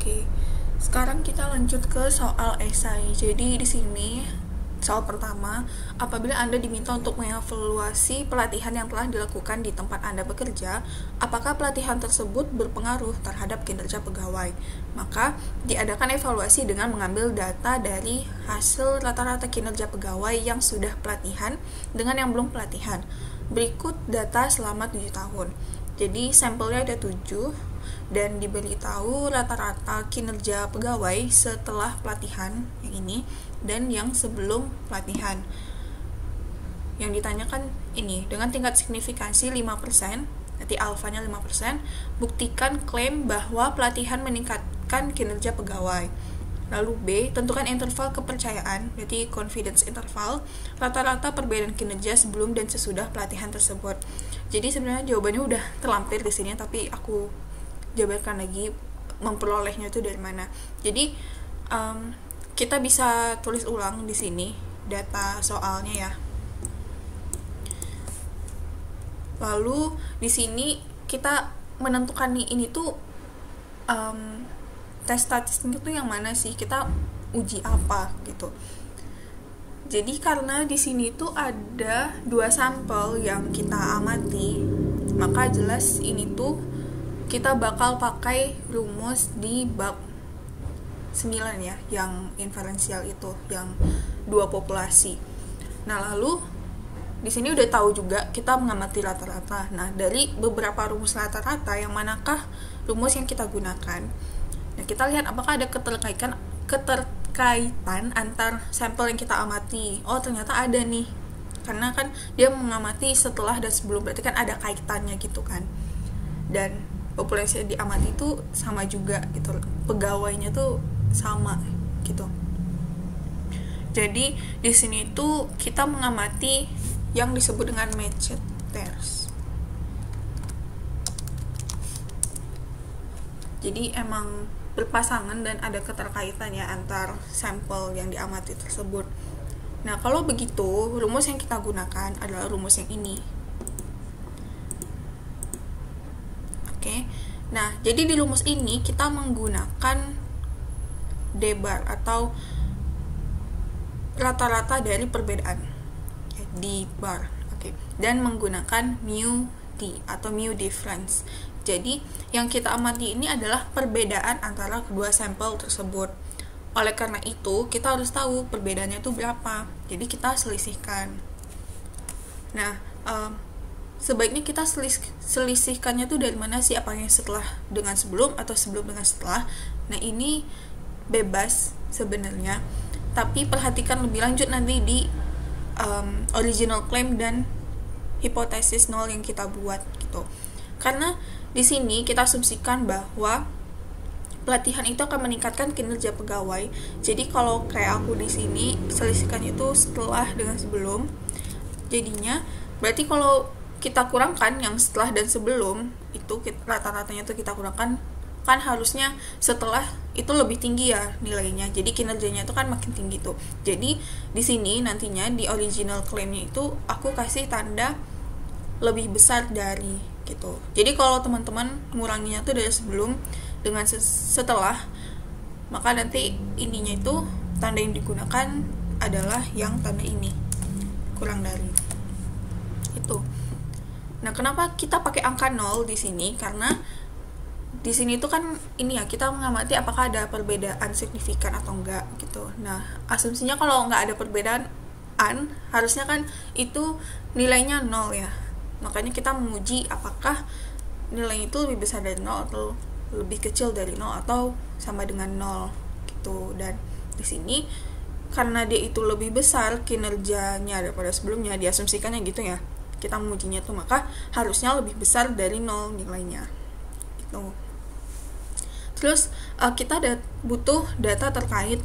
Oke, sekarang kita lanjut ke soal esai. Jadi di sini soal pertama, apabila Anda diminta untuk mengevaluasi pelatihan yang telah dilakukan di tempat Anda bekerja, apakah pelatihan tersebut berpengaruh terhadap kinerja pegawai? Maka, diadakan evaluasi dengan mengambil data dari hasil rata-rata kinerja pegawai yang sudah pelatihan dengan yang belum pelatihan. Berikut data selama 7 tahun. Jadi, sampelnya ada 7 dan diberitahu rata-rata kinerja pegawai setelah pelatihan yang ini dan yang sebelum pelatihan. Yang ditanyakan ini, dengan tingkat signifikansi 5%, nanti alfanya 5%, buktikan klaim bahwa pelatihan meningkatkan kinerja pegawai. Lalu B, tentukan interval kepercayaan, berarti confidence interval, rata-rata perbedaan kinerja sebelum dan sesudah pelatihan tersebut. Jadi sebenarnya jawabannya udah terlampir di sini, tapi aku jabarkan lagi memperolehnya itu dari mana. Jadi kita bisa tulis ulang di sini data soalnya ya. Lalu di sini kita menentukan nih, ini tuh tes statistik itu yang mana sih, kita uji apa gitu. Jadi karena di sini tuh ada 2 sampel yang kita amati, maka jelas ini tuh kita bakal pakai rumus di bab 9 ya, yang inferensial itu, yang 2 populasi. Nah, lalu di sini udah tahu juga kita mengamati rata-rata. Nah, dari beberapa rumus rata-rata, yang manakah rumus yang kita gunakan? Nah, kita lihat apakah ada keterkaitan antar sampel yang kita amati. Oh, ternyata ada nih. Karena kan dia mengamati setelah dan sebelum, berarti kan ada kaitannya gitu kan. Dan populasi yang diamati itu sama juga gitu. Pegawainya tuh sama gitu. Jadi di sini tuh kita mengamati yang disebut dengan matched pairs. Jadi emang berpasangan dan ada keterkaitannya antar sampel yang diamati tersebut. Nah, kalau begitu, rumus yang kita gunakan adalah rumus yang ini. Oke. Nah, jadi di rumus ini kita menggunakan D-bar atau rata-rata dari perbedaan di bar. Oke. Dan menggunakan mu D atau mu difference. Jadi, yang kita amati ini adalah perbedaan antara kedua sampel tersebut. Oleh karena itu, kita harus tahu perbedaannya itu berapa. Jadi, kita selisihkan. Nah, sebaiknya kita selisihkannya tuh dari mana sih? Apakah setelah dengan sebelum atau sebelum dengan setelah? Nah, ini bebas sebenarnya. Tapi perhatikan lebih lanjut nanti di original claim dan hipotesis nol yang kita buat gitu. Karena di sini kita asumsikan bahwa pelatihan itu akan meningkatkan kinerja pegawai. Jadi kalau kayak aku di sini selisihkannya itu setelah dengan sebelum. Jadinya berarti kalau kita kurangkan yang setelah dan sebelum itu, rata-ratanya itu kita kurangkan, kan harusnya setelah itu lebih tinggi ya nilainya. Jadi kinerjanya itu kan makin tinggi tuh. Jadi di sini nantinya di original claimnya itu aku kasih tanda lebih besar dari gitu. Jadi kalau teman-teman nguranginya tuh dari sebelum dengan setelah, maka nanti ininya itu tanda yang digunakan adalah yang tanda ini, kurang dari itu. Nah, kenapa kita pakai angka 0 di sini? Karena di sini tuh kan ini ya, kita mengamati apakah ada perbedaan signifikan atau enggak gitu. Nah, asumsinya kalau enggak ada perbedaan harusnya kan itu nilainya 0 ya. Makanya kita menguji apakah nilai itu lebih besar dari 0 atau lebih kecil dari 0 atau sama dengan 0 gitu. Dan di sini karena dia itu lebih besar kinerjanya daripada sebelumnya, diasumsikannya gitu ya. Kita mengujinya tuh, maka harusnya lebih besar dari 0 nilainya. Gitu. Terus kita butuh data terkait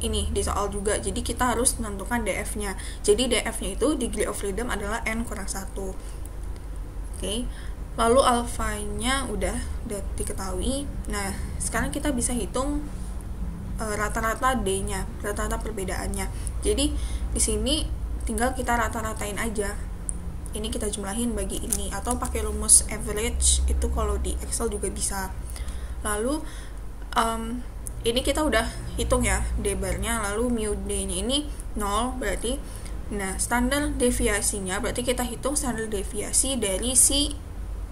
ini di soal juga. Jadi kita harus menentukan DF-nya. Jadi DF-nya itu degree of freedom adalah N-1. Oke. Lalu alfanya udah diketahui. Nah, sekarang kita bisa hitung rata-rata D-nya, rata-rata perbedaannya. Jadi di sini tinggal kita rata-ratain aja. Ini kita jumlahin bagi ini, atau pakai rumus average itu kalau di Excel juga bisa. Lalu Ini kita udah hitung ya d-barnya, lalu mu d-nya ini 0 berarti. Nah, standar deviasinya berarti kita hitung standar deviasi dari si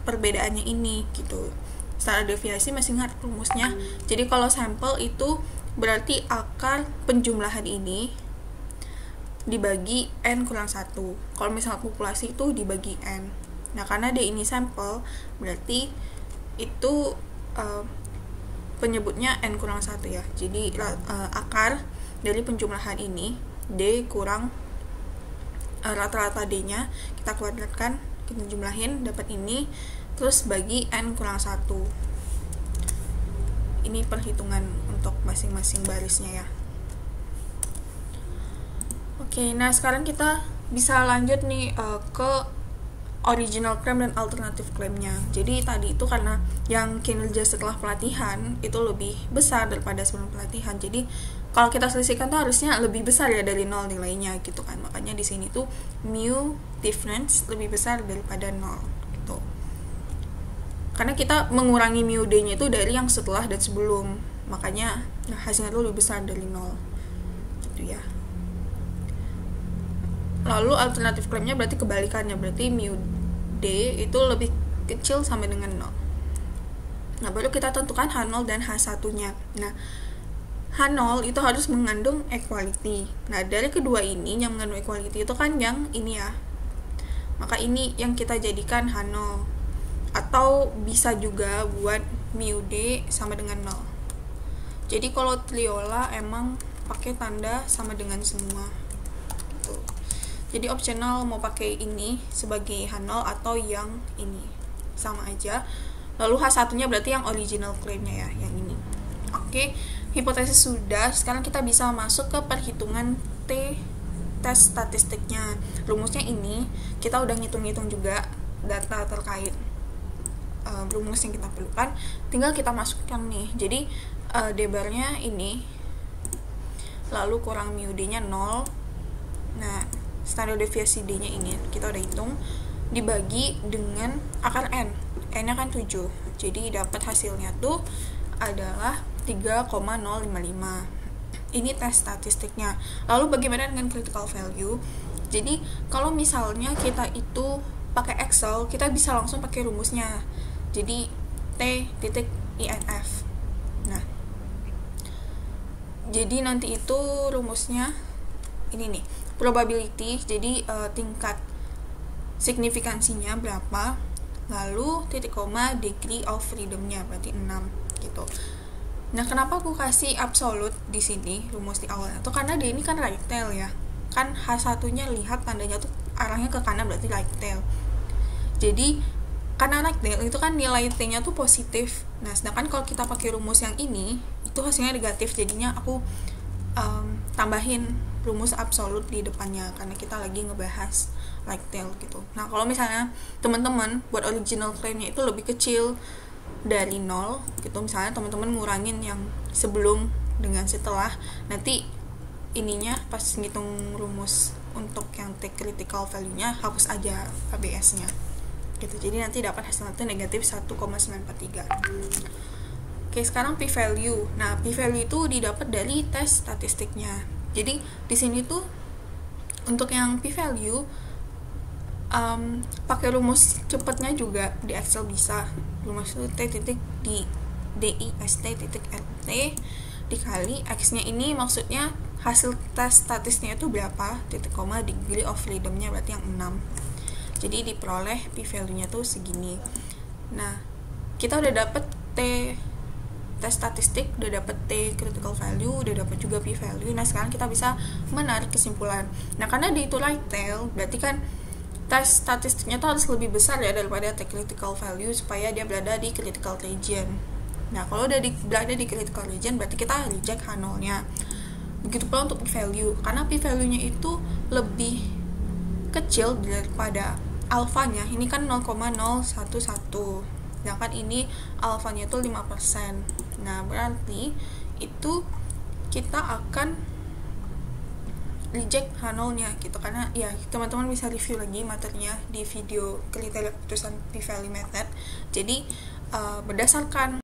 perbedaannya ini gitu. Standar deviasi masih ingat rumusnya. Jadi kalau sampel itu berarti akar penjumlahan ini dibagi n kurang 1. Kalau misalnya populasi itu dibagi n. Nah, karena D ini sampel berarti itu penyebutnya n kurang 1 ya. Jadi akar dari penjumlahan ini D kurang rata-rata D-nya kita kuadratkan, kita jumlahin dapat ini, terus bagi n kurang 1. Ini perhitungan untuk masing-masing barisnya ya. Oke, nah sekarang kita bisa lanjut nih ke original claim dan alternative claimnya. Jadi tadi itu karena yang kinerja setelah pelatihan itu lebih besar daripada sebelum pelatihan. Jadi kalau kita selisihkan tuh harusnya lebih besar ya dari 0 nilainya gitu kan. Makanya di sini tuh mu difference lebih besar daripada 0 gitu. Karena kita mengurangi mu d-nya itu dari yang setelah dan sebelum. Makanya hasilnya itu lebih besar dari 0. Gitu ya. Lalu alternative claimnya berarti kebalikannya, berarti mu d itu lebih kecil sama dengan 0. Nah, baru kita tentukan H0 dan H1-nya. Nah, H0 itu harus mengandung equality. Nah, dari kedua ini yang mengandung equality itu kan yang ini ya. Maka ini yang kita jadikan H0. Atau bisa juga buat mu d sama dengan 0. Jadi kalau triola emang pakai tanda sama dengan semua. Gitu. Jadi optional mau pakai ini sebagai H0 atau yang ini. Sama aja. Lalu H1-nya berarti yang original claim-nya ya, yang ini. Oke, hipotesis sudah. Sekarang kita bisa masuk ke perhitungan tes statistiknya. Rumusnya ini, kita udah ngitung-ngitung juga data terkait rumus yang kita perlukan. Tinggal kita masukkan nih. Jadi, d-barnya ini, lalu kurang mu d-nya 0. Nah, standar deviasi d-nya ini, kita udah hitung. Dibagi dengan akar n. N-nya kan 7. Jadi, dapat hasilnya tuh adalah 3,055. Ini tes statistiknya. Lalu bagaimana dengan critical value? Jadi kalau misalnya kita itu pakai Excel, kita bisa langsung pakai rumusnya. Jadi T.INF. Nah, jadi nanti itu rumusnya ini nih, probability. Jadi tingkat signifikansinya berapa, lalu titik koma degree of freedom-nya berarti 6 gitu. Nah, kenapa aku kasih absolute di sini rumus di awalnya tuh karena dia ini kan right tail ya. Kan H1-nya lihat tandanya tuh arahnya ke kanan berarti right tail. Jadi karena right tail itu kan nilai T-nya tuh positif. Nah, sedangkan kalau kita pakai rumus yang ini itu hasilnya negatif. Jadinya aku tambahin rumus absolute di depannya karena kita lagi ngebahas right tail gitu. Nah, kalau misalnya teman-teman buat original claim-nya itu lebih kecil dari 0 gitu, misalnya teman-teman ngurangin yang sebelum dengan setelah, nanti ininya pas ngitung rumus untuk yang T critical value-nya hapus aja ABS-nya gitu. Jadi nanti dapat hasilnya itu negatif 1,943. Oke, sekarang p-value. Nah, p-value itu didapat dari tes statistiknya. Jadi di sini tuh untuk yang p-value pakai rumus cepatnya juga di Excel bisa. Rumus itu T titik di DIST titik RT dikali X-nya ini maksudnya hasil tes statistiknya itu berapa, titik koma degree of freedom-nya berarti yang 6. Jadi diperoleh p-value-nya tuh segini. Nah, kita udah dapet tes statistik, udah dapet T critical value, udah dapet juga p-value. Nah, sekarang kita bisa menarik kesimpulan. Nah, karena di itu right tail, berarti kan tes statistiknya tuh harus lebih besar ya daripada T critical value supaya dia berada di critical region. Nah, kalau udah berada di critical region berarti kita reject H0-nya. Begitu pula untuk p-value. Karena p-value-nya itu lebih kecil daripada alfanya. Ini kan 0,011. Sedangkan ini alfanya itu 5%. Nah, berarti itu kita akan reject H0-nya gitu, karena ya teman-teman bisa review lagi materinya di video kriteria keputusan p-value method. Jadi berdasarkan